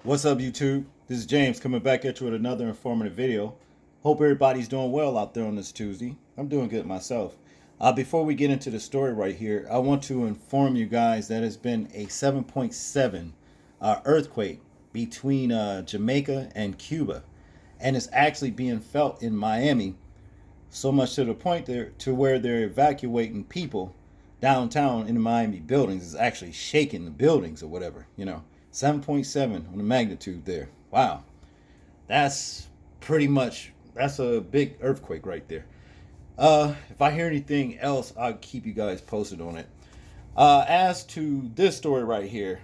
What's up, YouTube? This is James coming back at you with another informative video. Hope everybody's doing well out there on this Tuesday. I'm doing good myself. Before we get into the story right here, I want to inform you guys that it's been a 7.7 earthquake between Jamaica and Cuba, and it's actually being felt in Miami, so much to the point there to where they're evacuating people downtown in the Miami buildings. It's actually shaking the buildings or whatever, 7.7 on the magnitude there. Wow. That's that's a big earthquake right there. If I hear anything else, I'll keep you guys posted on it. As to this story right here,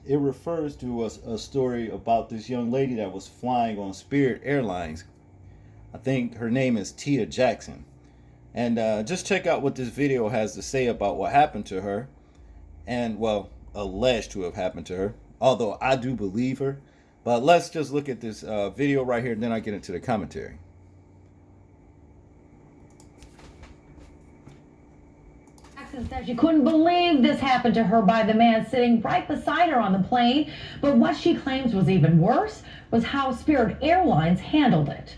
it refers to a story about this young lady that was flying on Spirit Airlines. I think her name is Tia Jackson. And just check out what this video has to say about what happened to her. And, well, alleged to have happened to her. Although I do believe her. But let's just look at this video right here, and then I get into the commentary. Jackson said she couldn't believe this happened to her by the man sitting right beside her on the plane. But what she claims was even worse was how Spirit Airlines handled it.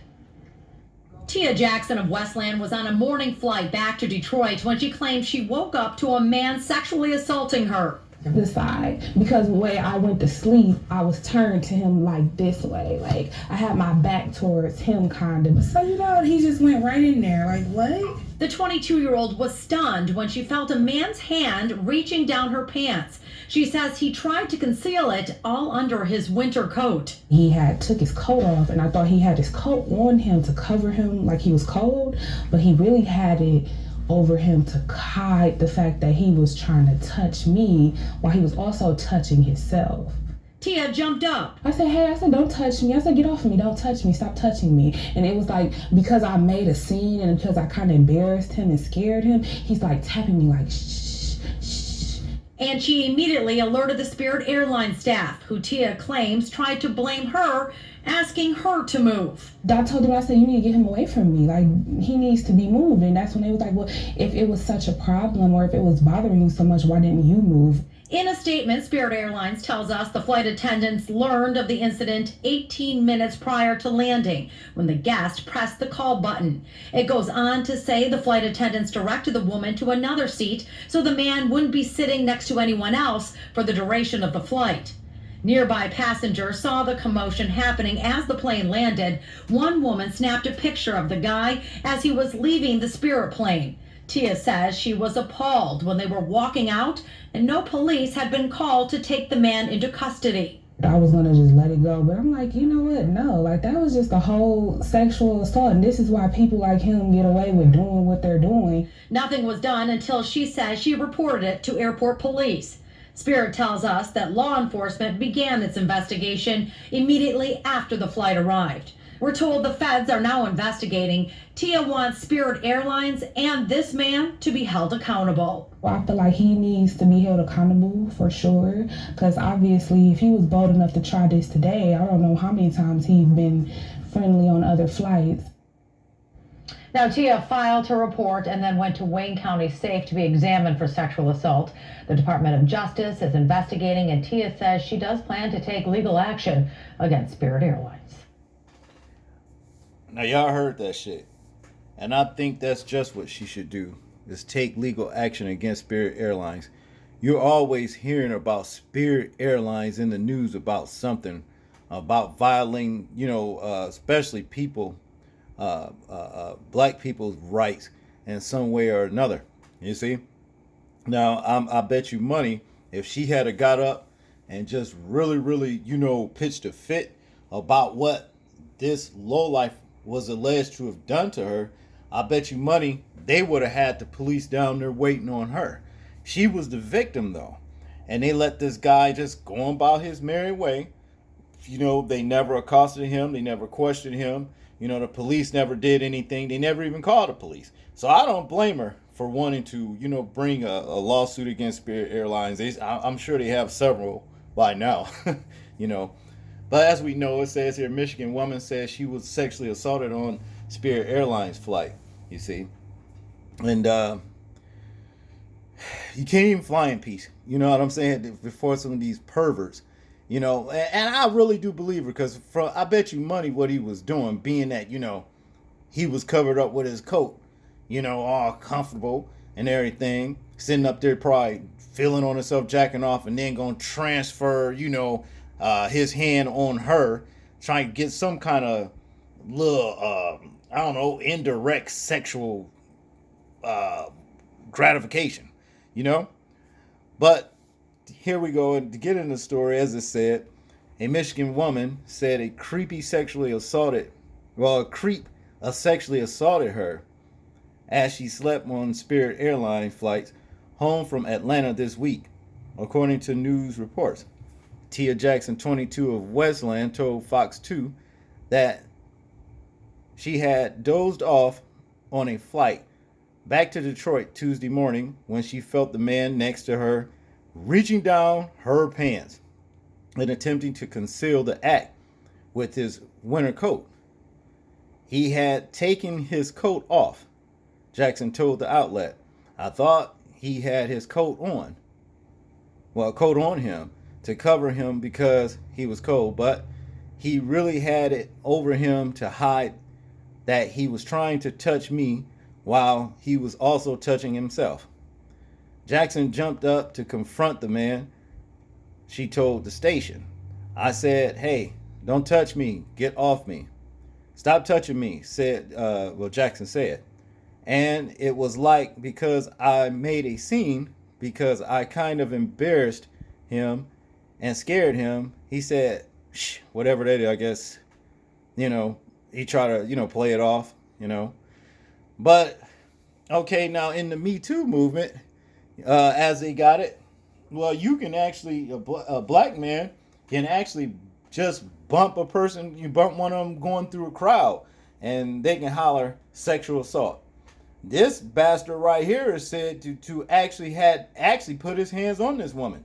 Tia Jackson of Westland was on a morning flight back to Detroit when she claimed she woke up to a man sexually assaulting her. The side, because the way I went to sleep, I was turned to him like this way, like I had my back towards him kind of. So he just went right in there, like what? The 22-year-old was stunned when she felt a man's hand reaching down her pants. She says he tried to conceal it all under his winter coat. He had took his coat off, and I thought he had his coat on him to cover him like he was cold, but he really had it over him to hide the fact that he was trying to touch me while he was also touching himself. Tia jumped up. I said, hey, don't touch me. I said, get off of me, don't touch me, stop touching me. And it was like, because I made a scene and because I kind of embarrassed him and scared him, he's like tapping me like, shh, shh. And she immediately alerted the Spirit Airlines staff, who Tia claims tried to blame her, asking her to move. I told him, I said, you need to get him away from me. Like, he needs to be moved. And that's when they was like, well, if it was such a problem or if it was bothering you so much, why didn't you move? In a statement, Spirit Airlines tells us the flight attendants learned of the incident 18 minutes prior to landing when the guest pressed the call button. It goes on to say the flight attendants directed the woman to another seat so the man wouldn't be sitting next to anyone else for the duration of the flight. Nearby passengers saw the commotion happening as the plane landed. One woman snapped a picture of the guy as he was leaving the Spirit plane. Tia says she was appalled when they were walking out and no police had been called to take the man into custody. I was going to just let it go, but I'm like, you know what? No, like that was just a whole sexual assault. And this is why people like him get away with doing what they're doing. Nothing was done until she says she reported it to airport police. Spirit tells us that law enforcement began its investigation immediately after the flight arrived. We're told the feds are now investigating. Tia wants Spirit Airlines and this man to be held accountable. Well, I feel like he needs to be held accountable for sure, because obviously if he was bold enough to try this today, I don't know how many times he's been friendly on other flights. Now, Tia filed her report and then went to Wayne County Safe to be examined for sexual assault. The Department of Justice is investigating, and Tia says she does plan to take legal action against Spirit Airlines. Now, y'all heard that shit. And I think that's just what she should do, is take legal action against Spirit Airlines. You're always hearing about Spirit Airlines in the news about something, about violating, especially people, black people's rights in some way or another. You see? Now, I bet you money, if she had got up and just really, pitched a fit about what this lowlife was alleged to have done to her, I bet you money they would have had the police down there waiting on her. She was the victim, though. And they let this guy just go about his merry way. They never accosted him. They never questioned him. The police never did anything. They never even called the police. So I don't blame her for wanting to, bring a lawsuit against Spirit Airlines. I'm sure they have several by now, But as we know, it says here, Michigan woman says she was sexually assaulted on Spirit Airlines flight, you see. And you can't even fly in peace. You know what I'm saying? Before some of these perverts And I really do believe her because I bet you money what he was doing, being that, he was covered up with his coat, all comfortable and everything, sitting up there probably feeling on himself, jacking off, and then going to transfer, his hand on her, trying to get some kind of little, I don't know, indirect sexual uh, gratification, you know? But here we go. And to get in the story, as it said, a Michigan woman said a creep sexually assaulted her as she slept on Spirit Airlines flights home from Atlanta this week, according to news reports. Tia Jackson, 22, of Westland, told Fox 2 that she had dozed off on a flight back to Detroit Tuesday morning when she felt the man next to her reaching down her pants and attempting to conceal the act with his winter coat. He had taken his coat off, Jackson told the outlet. I thought he had his coat on. Well, a coat on him to cover him because he was cold, but he really had it over him to hide that he was trying to touch me while he was also touching himself. Jackson jumped up to confront the man, she told the station. I said, hey, don't touch me. Get off me. Stop touching me, Jackson said. And it was like because I made a scene, because I kind of embarrassed him and scared him. He said, shh, whatever that is, I guess, he tried to, play it off, But, okay, now in the Me Too movement, as they got it, well, you can actually, a black man can actually just bump a person, you bump one of them going through a crowd, and they can holler sexual assault. This bastard right here is said to actually put his hands on this woman,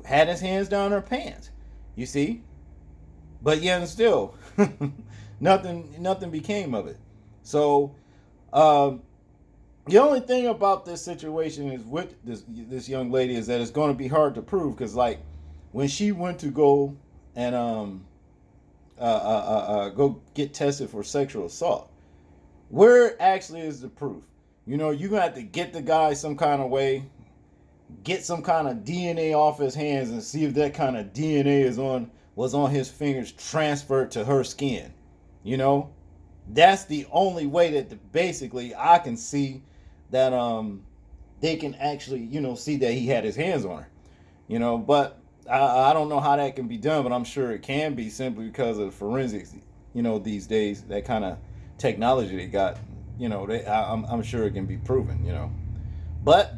had his hands down her pants, you see, but yet and still, nothing became of it. So, the only thing about this situation is with this young lady is that it's going to be hard to prove because, like, when she went to go and go get tested for sexual assault, where actually is the proof? You're gonna have to get the guy some kind of way, get some kind of DNA off his hands, and see if that kind of DNA was on his fingers transferred to her skin. That's the only way that basically I can see that they can actually see that he had his hands on her. But I don't know how that can be done, but I'm sure it can be simply because of forensics. These days, that kind of technology they got. I'm sure it can be proven. But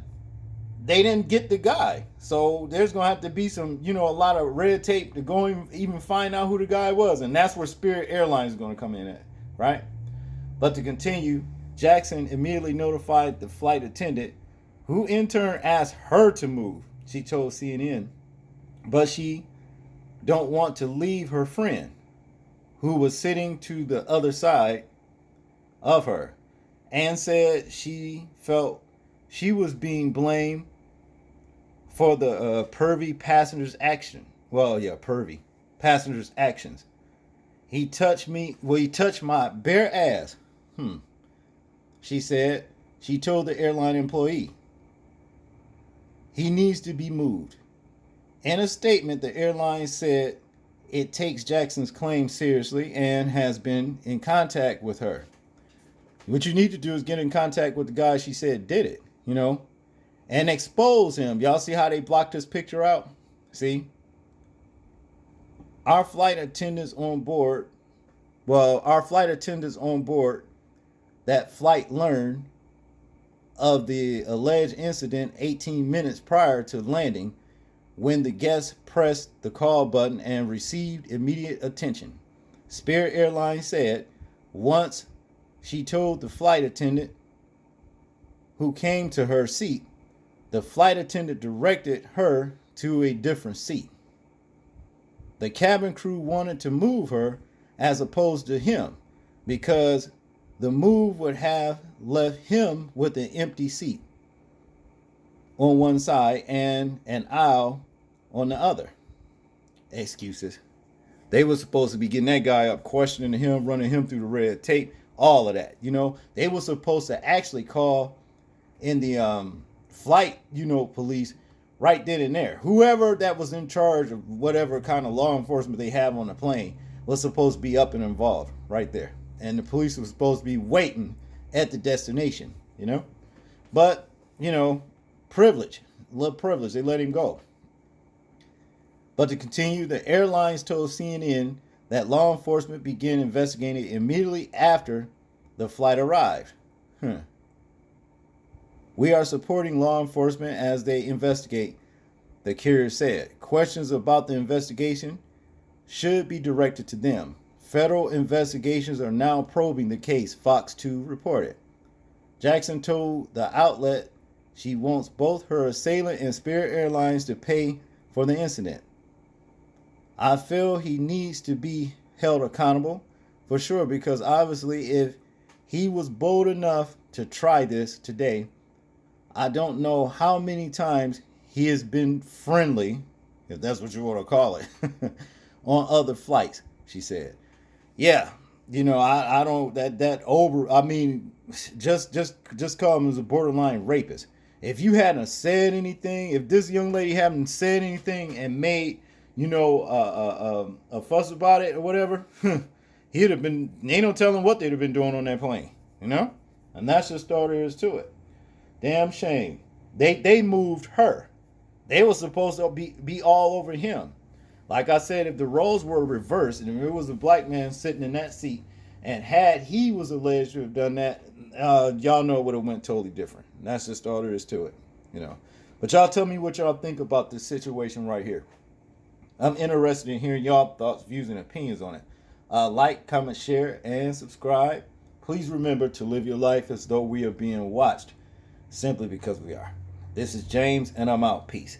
they didn't get the guy, so there's gonna have to be some a lot of red tape to go even find out who the guy was, and that's where Spirit Airlines is gonna come in at, right? But to continue, Jackson immediately notified the flight attendant, who in turn asked her to move, she told CNN. But she don't want to leave her friend, who was sitting to the other side of her, and said she felt she was being blamed for the pervy passenger's action. Well, yeah, pervy passenger's actions. He touched my bare ass. She said. She told the airline employee. He needs to be moved. In a statement, the airline said it takes Jackson's claim seriously and has been in contact with her. What you need to do is get in contact with the guy she said did it, and expose him. Y'all see how they blocked his picture out? See? Our flight attendants on board that flight learned of the alleged incident 18 minutes prior to landing when the guest pressed the call button and received immediate attention. Spirit Airlines said once she told the flight attendant who came to her seat, the flight attendant directed her to a different seat. The cabin crew wanted to move her as opposed to him because the move would have left him with an empty seat on one side and an aisle on the other. Excuses. They were supposed to be getting that guy up, questioning him, running him through the red tape, all of that. They were supposed to actually call in the flight, police right then and there. Whoever that was in charge of whatever kind of law enforcement they have on the plane was supposed to be up and involved right there. And the police were supposed to be waiting at the destination, But, privilege, a little privilege, they let him go. But to continue, the airlines told CNN that law enforcement began investigating immediately after the flight arrived. We are supporting law enforcement as they investigate, the carrier said. Questions about the investigation should be directed to them. Federal investigations are now probing the case, Fox 2 reported. Jackson told the outlet she wants both her assailant and Spirit Airlines to pay for the incident. I feel he needs to be held accountable for sure, because obviously if he was bold enough to try this today, I don't know how many times he has been friendly, if that's what you want to call it, on other flights, she said. Yeah, I don't, just call him as a borderline rapist. If you hadn't said anything, if this young lady hadn't said anything and made, a fuss about it or whatever, he'd have been, ain't no telling what they'd have been doing on that plane, And that's just all there is to it. Damn shame. They moved her. They were supposed to be all over him. Like I said, if the roles were reversed and if it was a black man sitting in that seat and had he was alleged to have done that, y'all know it would have went totally different. And that's just all there is to it, But y'all tell me what y'all think about this situation right here. I'm interested in hearing y'all thoughts, views, and opinions on it. Like, comment, share, and subscribe. Please remember to live your life as though we are being watched, simply because we are. This is James, and I'm out. Peace.